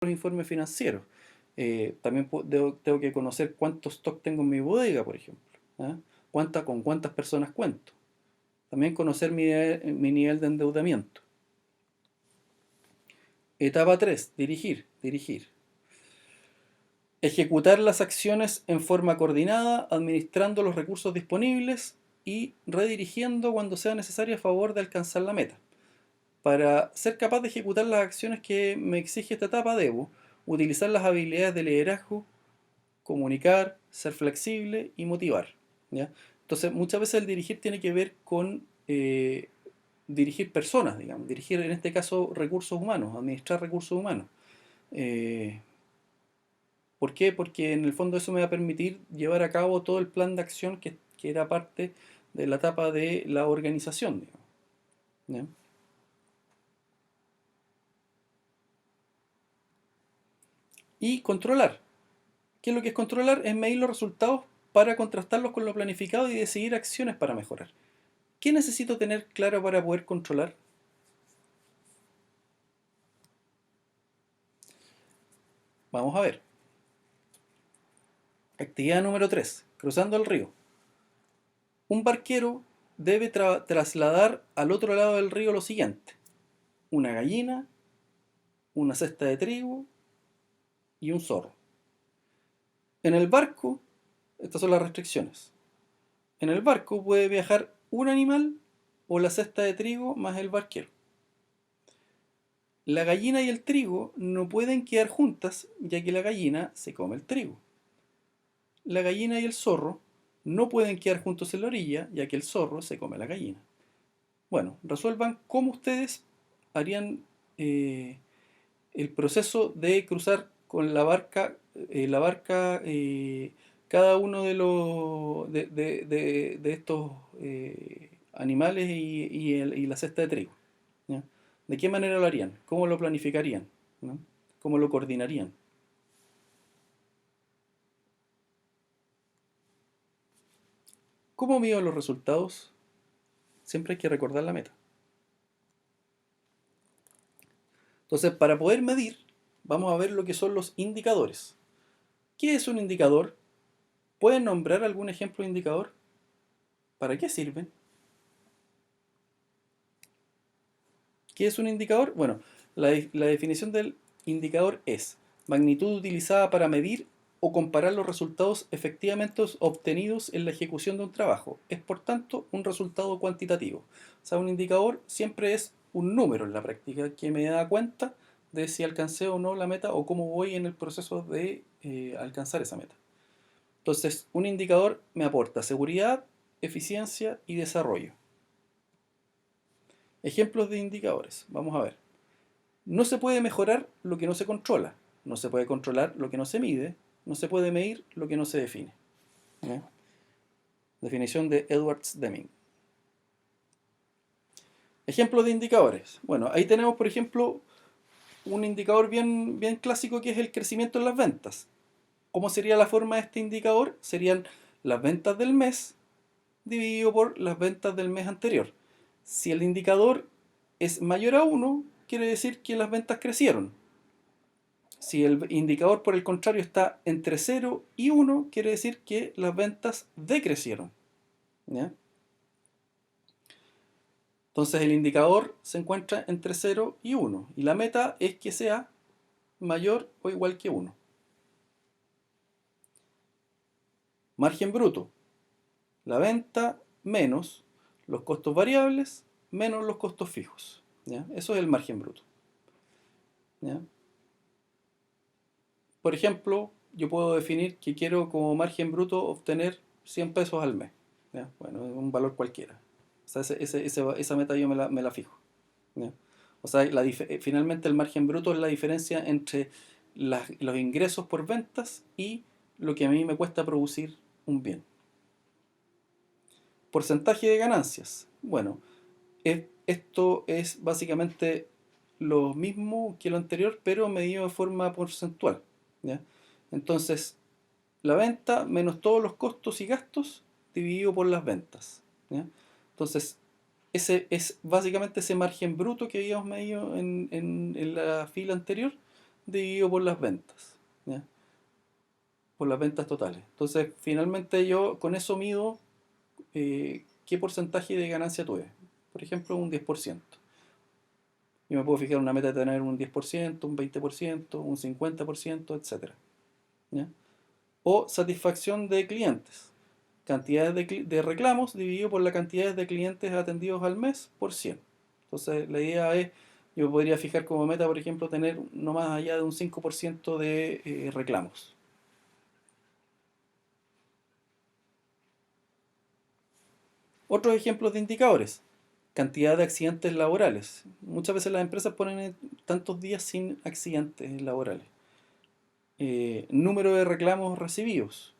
los informes financieros. También tengo que conocer cuánto stock tengo en mi bodega, por ejemplo. ¿Ah? Con cuántas personas cuento. También conocer mi nivel de endeudamiento. Etapa 3, dirigir, dirigir. Ejecutar las acciones en forma coordinada, administrando los recursos disponibles y redirigiendo cuando sea necesario a favor de alcanzar la meta. Para ser capaz de ejecutar las acciones que me exige esta etapa, debo utilizar las habilidades de liderazgo, comunicar, ser flexible y motivar. ¿Ya? Entonces, muchas veces el dirigir tiene que ver con dirigir personas, digamos, dirigir en este caso recursos humanos, administrar recursos humanos. Eh, ¿Por qué? Porque en el fondo eso me va a permitir llevar a cabo todo el plan de acción que era parte de la etapa de la organización, digamos. ¿Ya? Y controlar. ¿Qué es lo que es controlar? Es medir los resultados para contrastarlos con lo planificado y decidir acciones para mejorar. ¿Qué necesito tener claro para poder controlar? Vamos a ver. Actividad número 3. Cruzando el río. Un barquero debe trasladar al otro lado del río lo siguiente. Una gallina, una cesta de trigo y un zorro. En el barco, estas son las restricciones. En el barco puede viajar un animal o la cesta de trigo más el barquero. La gallina y el trigo no pueden quedar juntas, ya que la gallina se come el trigo. La gallina y el zorro no pueden quedar juntos en la orilla, ya que el zorro se come la gallina. Bueno, resuelvan cómo ustedes harían el proceso de cruzar con la barca, cada uno de estos animales y la cesta de trigo. ¿Ya? ¿De qué manera lo harían? ¿Cómo lo planificarían? ¿No? ¿Cómo lo coordinarían? ¿Cómo mido los resultados? Siempre hay que recordar la meta. Entonces, para poder medir, vamos a ver lo que son los indicadores. ¿Qué es un indicador? ¿Pueden nombrar algún ejemplo de indicador? ¿Para qué sirven? ¿Qué es un indicador? Bueno, la definición del indicador es magnitud utilizada para medir o comparar los resultados efectivamente obtenidos en la ejecución de un trabajo. Es por tanto un resultado cuantitativo. O sea, un indicador siempre es un número en la práctica que me da cuenta de si alcancé o no la meta o cómo voy en el proceso de alcanzar esa meta. Entonces, un indicador me aporta seguridad, eficiencia y desarrollo. Ejemplos de indicadores. Vamos a ver. No se puede mejorar lo que no se controla. No se puede controlar lo que no se mide. No se puede medir lo que no se define. ¿Ya? Definición de Edwards Deming. Ejemplos de indicadores. Bueno, ahí tenemos, por ejemplo, un indicador bien clásico que es el crecimiento en las ventas. ¿Cómo sería la forma de este indicador? Serían las ventas del mes dividido por las ventas del mes anterior. Si el indicador es mayor a 1, quiere decir que las ventas crecieron. Si el indicador, por el contrario, está entre 0 y 1, quiere decir que las ventas decrecieron. ¿Ya? Entonces el indicador se encuentra entre 0 y 1 y la meta es que sea mayor o igual que 1. Margen bruto. La venta menos los costos variables menos los costos fijos. ¿Ya? Eso es el margen bruto. ¿Ya? Por ejemplo, yo puedo definir que quiero como margen bruto obtener 100 pesos al mes. ¿Ya? Bueno, es un valor cualquiera. O sea, esa meta yo me la fijo. ¿Ya? O sea, finalmente el margen bruto es la diferencia entre los ingresos por ventas y lo que a mí me cuesta producir un bien. Porcentaje de ganancias. Bueno, esto es básicamente lo mismo que lo anterior, pero medido de forma porcentual. ¿Ya? Entonces, la venta menos todos los costos y gastos dividido por las ventas. ¿Ya? Entonces, ese es básicamente ese margen bruto que habíamos medido en la fila anterior, dividido por las ventas, ¿ya? Por las ventas totales. Entonces, finalmente yo con eso mido qué porcentaje de ganancia tuve. Por ejemplo, un 10%. Yo me puedo fijar una meta de tener un 10%, un 20%, un 50%, etcétera, ¿ya? O satisfacción de clientes. Cantidades de reclamos dividido por la cantidad de clientes atendidos al mes por 100. Entonces, la idea es, yo podría fijar como meta, por ejemplo, tener no más allá de un 5% de reclamos. Otros ejemplos de indicadores. Cantidad de accidentes laborales. Muchas veces las empresas ponen tantos días sin accidentes laborales. Número de reclamos recibidos.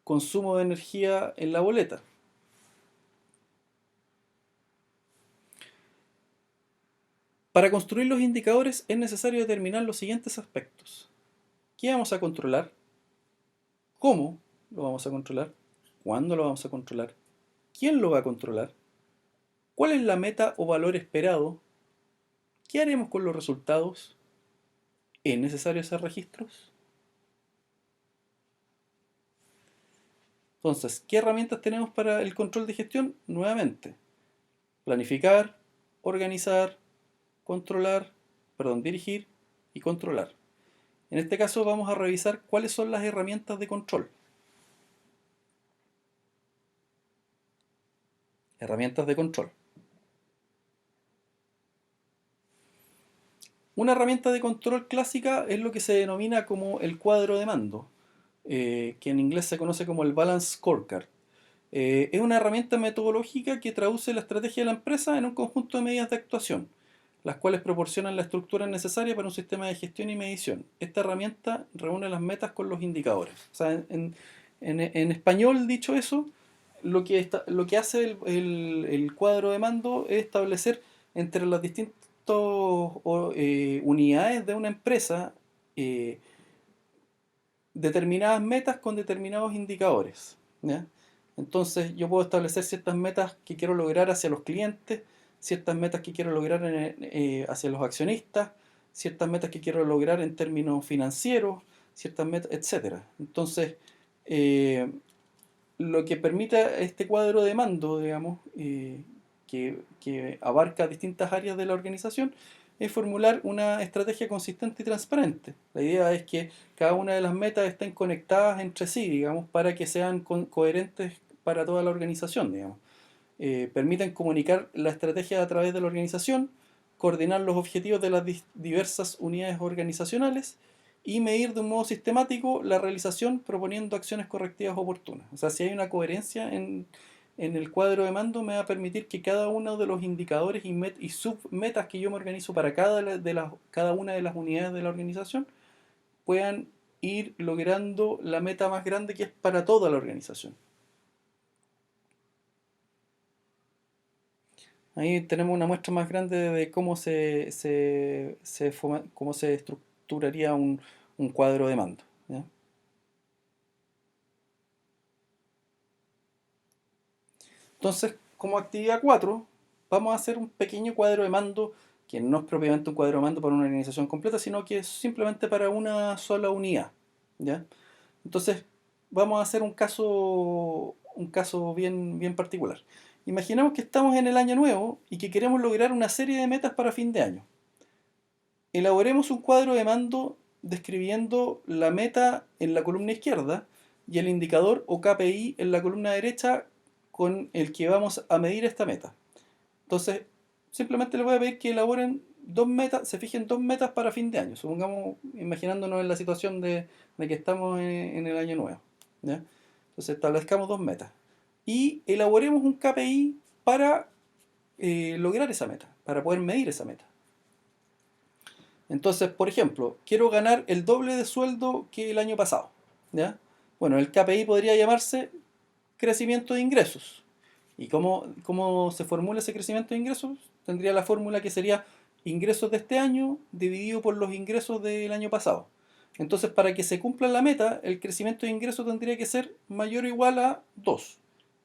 Consumo de energía en la boleta. Para construir los indicadores es necesario determinar los siguientes aspectos. ¿Qué vamos a controlar? ¿Cómo lo vamos a controlar? ¿Cuándo lo vamos a controlar? ¿Quién lo va a controlar? ¿Cuál es la meta o valor esperado? ¿Qué haremos con los resultados? ¿Es necesario hacer registros? Entonces, ¿qué herramientas tenemos para el control de gestión? Nuevamente, planificar, organizar, controlar, perdón, dirigir y controlar. En este caso vamos a revisar cuáles son las herramientas de control. Herramientas de control. Una herramienta de control clásica es lo que se denomina como el cuadro de mando, que en inglés se conoce como el Balance Scorecard. Es una herramienta metodológica que traduce la estrategia de la empresa en un conjunto de medidas de actuación, las cuales proporcionan la estructura necesaria para un sistema de gestión y medición. Esta herramienta reúne las metas con los indicadores. O sea, en español, dicho eso, lo que hace el cuadro de mando es establecer entre las distintas unidades de una empresa eh, determinadas metas con determinados indicadores, ¿ya? Entonces yo puedo establecer ciertas metas que quiero lograr hacia los clientes, ciertas metas que quiero lograr hacia los accionistas, ciertas metas que quiero lograr en términos financieros, ciertas metas, etcétera. Entonces, eh, lo que permite este cuadro de mando, digamos, que abarca distintas áreas de la organización, es formular una estrategia consistente y transparente. La idea es que cada una de las metas estén conectadas entre sí, digamos, para que sean coherentes para toda la organización, digamos. Permiten comunicar la estrategia a través de la organización, coordinar los objetivos de las diversas unidades organizacionales y medir de un modo sistemático la realización proponiendo acciones correctivas oportunas. O sea, si hay una coherencia en el cuadro de mando, me va a permitir que cada uno de los indicadores y submetas que yo me organizo para cada una de las unidades de la organización puedan ir logrando la meta más grande que es para toda la organización. Ahí tenemos una muestra más grande de cómo cómo se estructuraría un cuadro de mando, ¿ya? Entonces, como actividad 4 vamos a hacer un pequeño cuadro de mando que no es propiamente un cuadro de mando para una organización completa, sino que es simplemente para una sola unidad, ¿ya? Entonces, vamos a hacer un caso bien particular. Imaginemos que estamos en el año nuevo y que queremos lograr una serie de metas para fin de año. Elaboremos un cuadro de mando describiendo la meta en la columna izquierda y el indicador o KPI en la columna derecha con el que vamos a medir esta meta. Entonces, simplemente les voy a pedir que elaboren dos metas, se fijen dos metas para fin de año. Supongamos, imaginándonos en la situación de que estamos en el año nuevo, ¿ya? Entonces, establezcamos dos metas y elaboremos un KPI para lograr esa meta, para poder medir esa meta. Entonces, por ejemplo, quiero ganar el doble de sueldo que el año pasado, ¿ya? Bueno, el KPI podría llamarse crecimiento de ingresos. ¿Y cómo se formula ese crecimiento de ingresos? Tendría la fórmula que sería ingresos de este año dividido por los ingresos del año pasado. Entonces, para que se cumpla la meta, el crecimiento de ingresos tendría que ser mayor o igual a 2.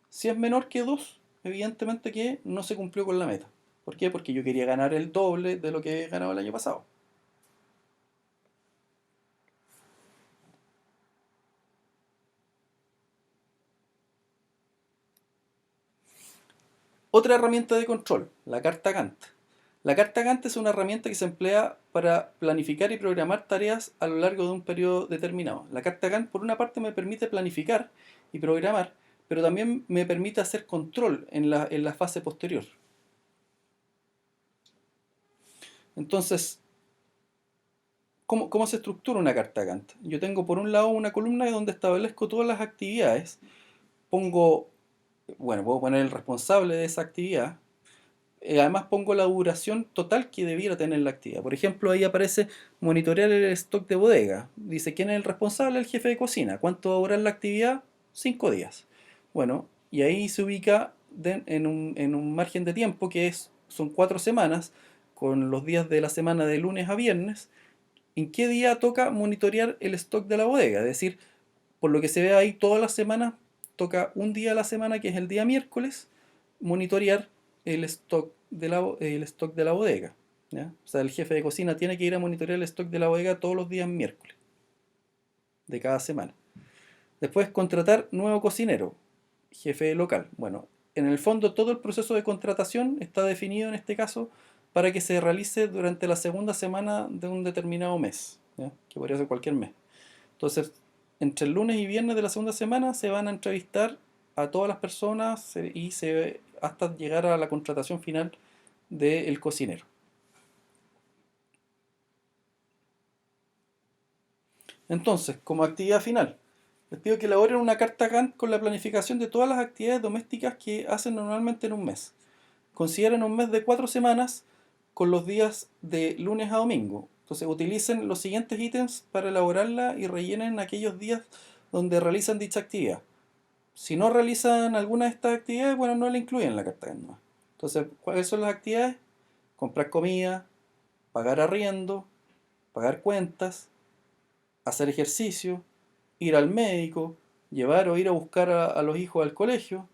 Si es menor que 2, evidentemente que no se cumplió con la meta. ¿Por qué? Porque yo quería ganar el doble de lo que he ganado el año pasado. Otra herramienta de control, la carta Gantt. La carta Gantt es una herramienta que se emplea para planificar y programar tareas a lo largo de un periodo determinado. La carta Gantt, por una parte, me permite planificar y programar, pero también me permite hacer control en la fase posterior. Entonces, ¿cómo se estructura una carta Gantt? Yo tengo por un lado una columna donde establezco todas las actividades. Pongo, bueno, puedo poner el responsable de esa actividad. Además pongo la duración total que debiera tener la actividad. Por ejemplo, ahí aparece monitorear el stock de bodega. Dice quién es el responsable, el jefe de cocina. ¿Cuánto va a durar la actividad? 5 días. Bueno, y ahí se ubica en un margen de tiempo son 4 semanas, con los días de la semana de lunes a viernes. ¿En qué día toca monitorear el stock de la bodega? Es decir, por lo que se ve ahí todas las semanas, toca un día a la semana, que es el día miércoles, monitorear el stock de la bodega. ¿Ya? O sea, el jefe de cocina tiene que ir a monitorear el stock de la bodega todos los días miércoles de cada semana. Después, contratar nuevo cocinero, jefe local. Bueno, en el fondo todo el proceso de contratación está definido en este caso para que se realice durante la segunda semana de un determinado mes, ¿ya? Que podría ser cualquier mes. Entonces, entre el lunes y viernes de la segunda semana se van a entrevistar a todas las personas hasta llegar a la contratación final del cocinero. Entonces, como actividad final, les pido que elaboren una carta Gantt con la planificación de todas las actividades domésticas que hacen normalmente en un mes. Consideren un mes de 4 semanas con los días de lunes a domingo. Entonces utilicen los siguientes ítems para elaborarla y rellenen aquellos días donde realizan dicha actividad. Si no realizan alguna de estas actividades, bueno, no la incluyen en la carta Gantt. Entonces, ¿cuáles son las actividades? Comprar comida, pagar arriendo, pagar cuentas, hacer ejercicio, ir al médico, llevar o ir a buscar a los hijos al colegio,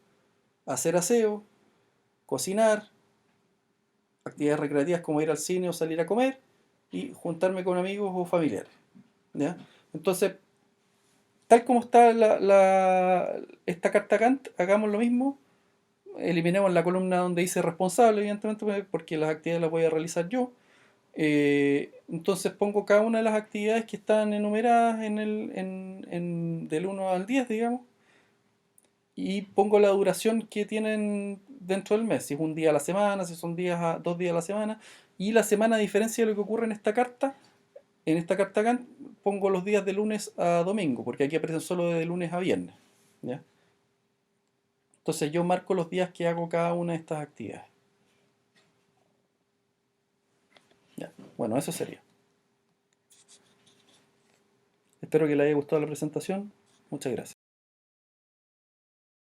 hacer aseo, cocinar, actividades recreativas como ir al cine o salir a comer y juntarme con amigos o familiares. ¿Ya? Entonces, tal como está esta carta Gantt, hagamos lo mismo. Eliminemos la columna donde dice responsable, evidentemente, porque las actividades las voy a realizar yo. Entonces pongo cada una de las actividades que están enumeradas del 1 al 10, digamos, y pongo la duración que tienen dentro del mes, si es un día a la semana, si son 2 días a la semana, y la semana, a diferencia de lo que ocurre en esta carta Gantt, pongo los días de lunes a domingo, porque aquí aparecen solo de lunes a viernes. ¿Ya? Entonces yo marco los días que hago cada una de estas actividades. ¿Ya? Bueno, eso sería. Espero que les haya gustado la presentación. Muchas gracias.